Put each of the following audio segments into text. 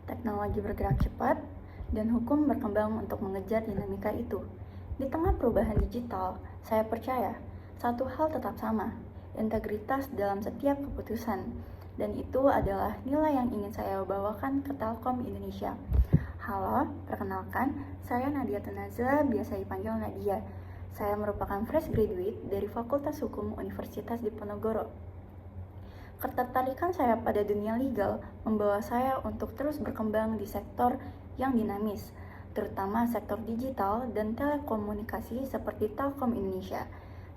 Teknologi bergerak cepat, dan hukum berkembang untuk mengejar dinamika itu. Di tengah perubahan digital, saya percaya satu hal tetap sama, integritas dalam setiap keputusan. Dan itu adalah nilai yang ingin saya bawakan ke Telkom Indonesia. Halo, perkenalkan, saya Nadia Tunaza, biasa dipanggil Nadia. Saya merupakan fresh graduate dari Fakultas Hukum Universitas Diponegoro. Ketertarikan saya pada dunia legal membawa saya untuk terus berkembang di sektor yang dinamis, terutama sektor digital dan telekomunikasi seperti Telkom Indonesia.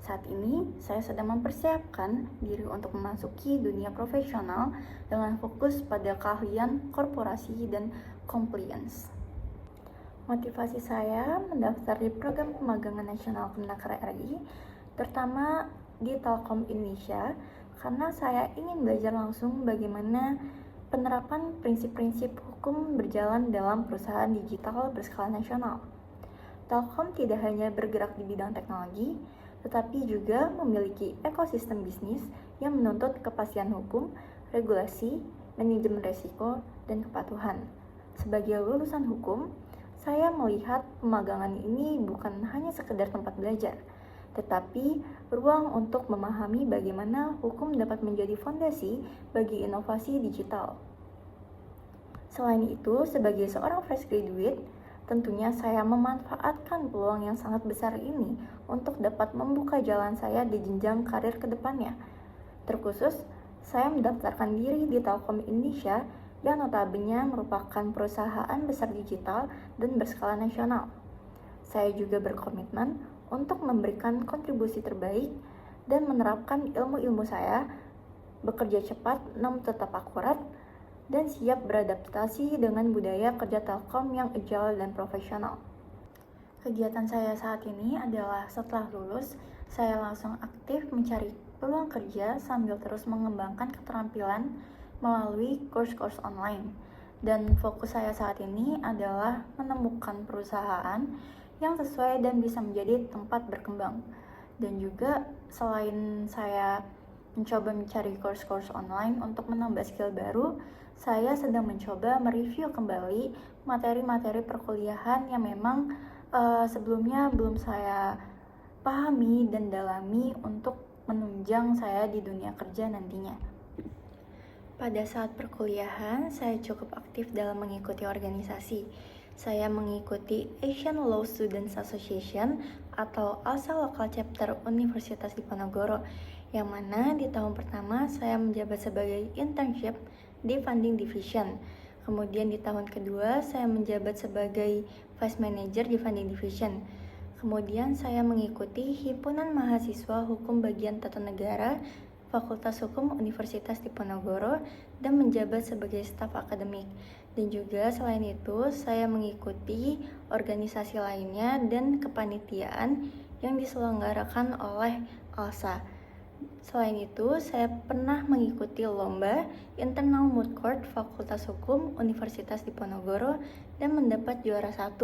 Saat ini, saya sedang mempersiapkan diri untuk memasuki dunia profesional dengan fokus pada keahlian korporasi dan compliance. Motivasi saya mendaftar di program pemagangan nasional Kemenaker RI, terutama di Telkom Indonesia, karena saya ingin belajar langsung bagaimana penerapan prinsip-prinsip hukum berjalan dalam perusahaan digital berskala nasional. Telkom tidak hanya bergerak di bidang teknologi, tetapi juga memiliki ekosistem bisnis yang menuntut kepastian hukum, regulasi, manajemen risiko, dan kepatuhan. Sebagai lulusan hukum, saya melihat pemagangan ini bukan hanya sekedar tempat belajar, tetapi ruang untuk memahami bagaimana hukum dapat menjadi fondasi bagi inovasi digital. Selain itu, sebagai seorang fresh graduate, tentunya saya memanfaatkan peluang yang sangat besar ini untuk dapat membuka jalan saya di jenjang karir ke depannya. Terkhusus, saya mendaftarkan diri di Telkom Indonesia yang notabene merupakan perusahaan besar digital dan berskala nasional. Saya juga berkomitmen untuk memberikan kontribusi terbaik dan menerapkan ilmu-ilmu saya, bekerja cepat namun tetap akurat, dan siap beradaptasi dengan budaya kerja Telkom yang agile dan profesional. Kegiatan saya saat ini adalah setelah lulus, saya langsung aktif mencari peluang kerja sambil terus mengembangkan keterampilan melalui course-course online. Dan fokus saya saat ini adalah menemukan perusahaan yang sesuai dan bisa menjadi tempat berkembang. Dan juga selain saya mencoba mencari course-course online untuk menambah skill baru, saya sedang mencoba mereview kembali materi-materi perkuliahan yang memang sebelumnya belum saya pahami dan dalami untuk menunjang saya di dunia kerja nantinya. Pada saat perkuliahan, saya cukup aktif dalam mengikuti organisasi. Saya mengikuti Asian Law Students Association atau ALSA Local Chapter Universitas Diponegoro, yang mana di tahun pertama saya menjabat sebagai internship di Funding Division. Kemudian di tahun kedua saya menjabat sebagai Vice Manager di Funding Division. Kemudian saya mengikuti Himpunan Mahasiswa Hukum Bagian Tata Negara Fakultas Hukum Universitas Diponegoro dan menjabat sebagai staf akademik. Dan juga selain itu, saya mengikuti organisasi lainnya dan kepanitiaan yang diselenggarakan oleh ALSA. Selain itu, saya pernah mengikuti lomba Internal Moot Court Fakultas Hukum Universitas Diponegoro dan mendapat juara 1.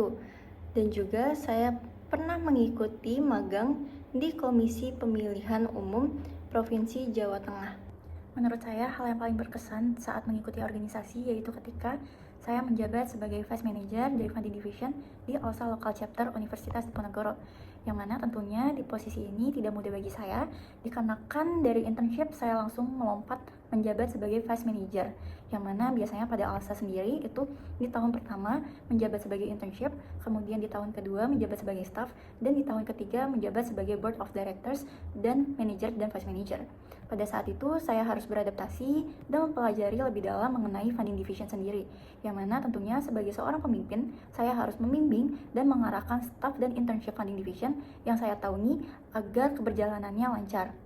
Dan juga saya pernah mengikuti magang di Komisi Pemilihan Umum Provinsi Jawa Tengah. Menurut saya, hal yang paling berkesan saat mengikuti organisasi yaitu ketika saya menjabat sebagai Vice Manager dari Funding Division di ALSA Local Chapter Universitas Diponegoro, yang mana tentunya di posisi ini tidak mudah bagi saya, dikarenakan dari internship saya langsung melompat menjabat sebagai Vice Manager, yang mana biasanya pada ALSA sendiri itu di tahun pertama menjabat sebagai internship, kemudian di tahun kedua menjabat sebagai staff, dan di tahun ketiga menjabat sebagai Board of Directors dan Manager dan Vice Manager. Pada saat itu, saya harus beradaptasi dan mempelajari lebih dalam mengenai Funding Division sendiri, yang mana tentunya sebagai seorang pemimpin, saya harus membimbing dan mengarahkan staff dan internship Funding Division yang saya tauni agar keberjalanannya lancar.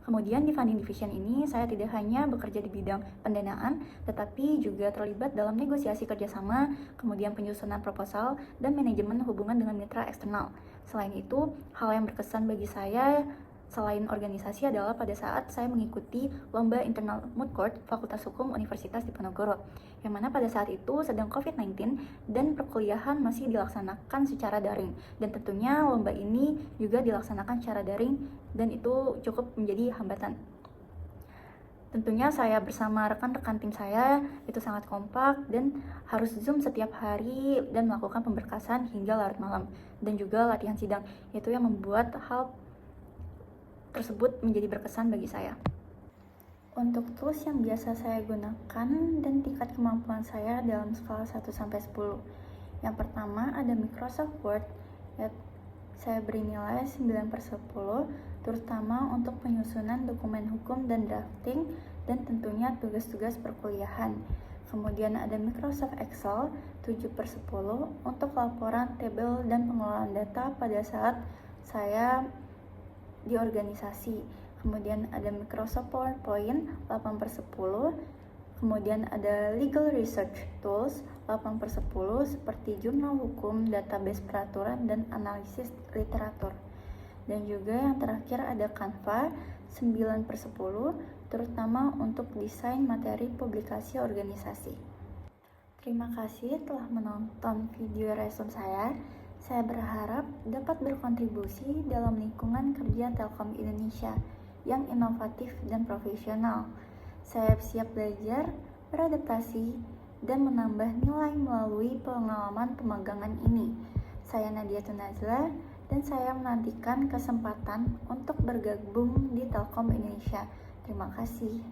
Kemudian di Funding Division ini, saya tidak hanya bekerja di bidang pendanaan, tetapi juga terlibat dalam negosiasi kerjasama, kemudian penyusunan proposal, dan manajemen hubungan dengan mitra eksternal. Selain itu, hal yang berkesan bagi saya selain organisasi adalah pada saat saya mengikuti lomba Internal Moot Court Fakultas Hukum Universitas Diponegoro, yang mana pada saat itu sedang COVID-19 dan perkuliahan masih dilaksanakan secara daring, dan tentunya lomba ini juga dilaksanakan secara daring dan itu cukup menjadi hambatan. Tentunya saya bersama rekan-rekan tim saya itu sangat kompak dan harus Zoom setiap hari dan melakukan pemberkasan hingga larut malam dan juga latihan sidang. Itu yang membuat hal tersebut menjadi berkesan bagi saya. Untuk tools yang biasa saya gunakan dan tingkat kemampuan saya dalam skala 1-10. Yang pertama ada Microsoft Word, saya beri nilai 9/10, terutama untuk penyusunan dokumen hukum dan drafting, dan tentunya tugas-tugas perkuliahan. Kemudian ada Microsoft Excel 7/10 untuk laporan, tabel, dan pengelolaan data pada saat saya di organisasi. Kemudian ada Microsoft PowerPoint 8/10. Kemudian ada Legal Research Tools 8/10 seperti jurnal hukum, database peraturan, dan analisis literatur. Dan juga yang terakhir ada Canva 9/10 terutama untuk desain materi publikasi organisasi. Terima kasih telah menonton video resume saya. Saya berharap dapat berkontribusi dalam lingkungan kerja Telkom Indonesia yang inovatif dan profesional. Saya siap belajar, beradaptasi, dan menambah nilai melalui pengalaman pemagangan ini. Saya Nadia Tunazla, dan saya menantikan kesempatan untuk bergabung di Telkom Indonesia. Terima kasih.